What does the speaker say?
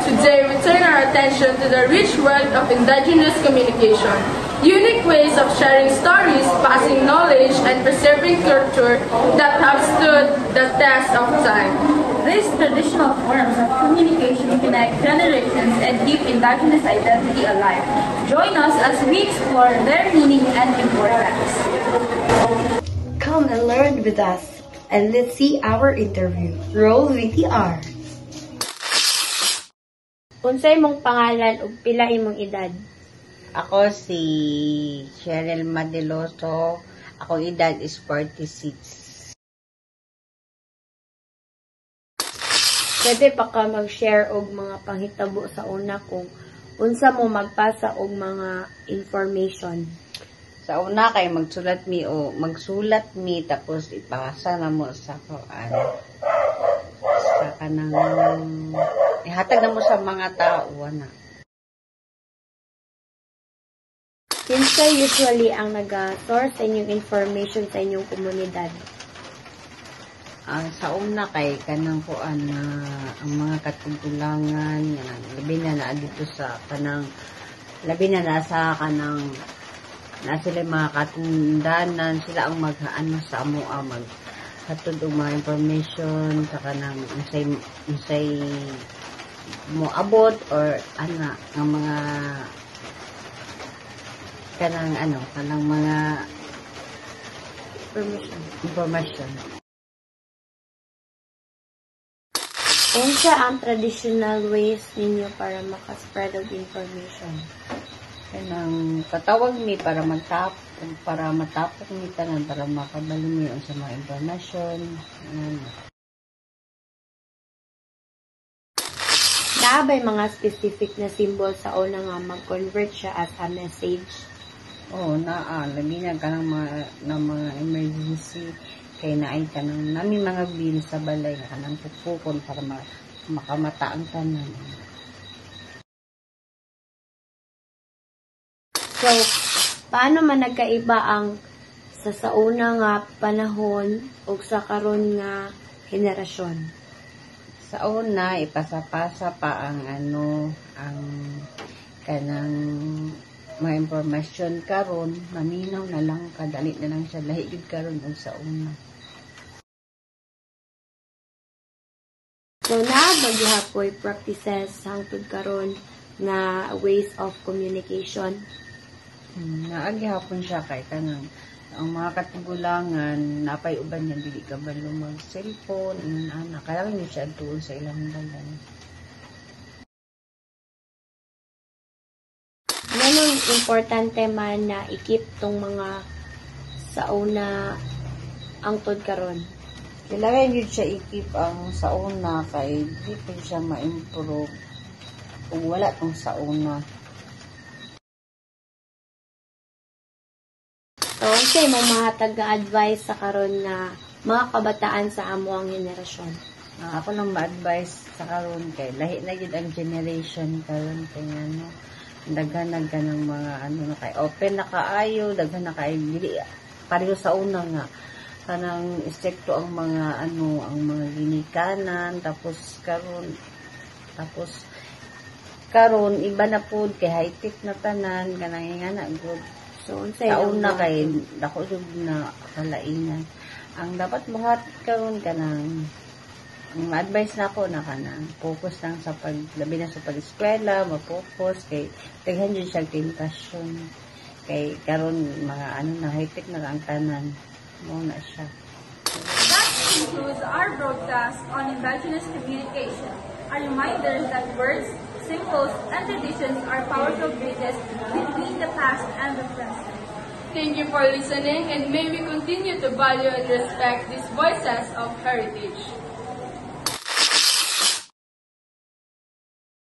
today we turn our attention to the rich world of indigenous communication. Unique ways of sharing stories, passing knowledge, and preserving culture that have stood the test of time. These traditional forms of communication connect generations and keep indigenous identity alive. Join us as we explore their meaning and importance. Come and learn with us, and let's see our interview. Roll VTR. Unsay mong pangalan ug pila imong edad? Ako si Cheryl Madeloso. Akong edad is 46. Pwede pa ka mag-share og mga panghitabo sa una kung unsa mo magpasa og mga information. Sa una kay magsulat mi tapos ipasa na mo sa kanang ihatag na mo sa mga tao na. Kinsa usually ang naga-source sa inyong information sa inyong komunidad? Sa una kay kanang kuan na ang mga katungkulangan labi na dito sa kanang labi na nasa kanang na sila mga katundanan sila ang maghaano sa amo mag hatod og mga information sa kanang unsay mo abot or ana ng mga kanang mga information. Unsa ang traditional ways ninyo para makaspread of information? Kanang patawag mi para matapok mi tanan para makabalo mi sa mga information. Naabay mga specific na symbol sa una nga mag-convert siya as a message? Oo, labi na kanang mga emergency kay naay kanang nami mga bill sa balay na kanang pupukon para makamata ang tanan. So, paano man nagkaiba ang sa una nga panahon o sa karon nga henerasyon? Sa una, ipasa-pasa pa ang kanang mga impormasyon karon, maminaw na lang, kadali na lang siya, lahigid karon o sa una. So, naabagihapoy practices hangtod karon na ways of communication? Naagihapon siya kay kanang ang mga katugulangan napay uban niya dili ka balo mag cellphone kailangan niyo siya tuon sa ilang dalan. Ganun importante man na i-keep tong mga sa una ang tod karon. Kailangan yun siya i-keep ang sa una kay di pa siya ma-improve kung wala tong sa una. So, unsay mo mga taga-advise sa karon na mga kabataan sa amo ang henerasyon? Ako lang ma-advise sa karon kay lahi na gid ang generation karon kay daghan ng mga na kay open na kaayo, daghan na kay dili pareho sa una nga kanang stricto ang mga ang mga ginikanan tapos karon iba na pud kay high-tech na tanan kanang ingana good. So, sa una kay dako jud na kalainan. Ang dapat buhat karon kanang advice na ako na kanang focus lang sa labi na sa pag-eskwela, ma-focus kay daghan jud siya tentasyon. Kay karon mga na high-tech na lang tanan. Mo na siya. That concludes our broadcast on indigenous communication. A reminder that words, symbols, and traditions are powerful bridges between the past and the present. Thank you for listening, and may we continue to value and respect these voices of heritage.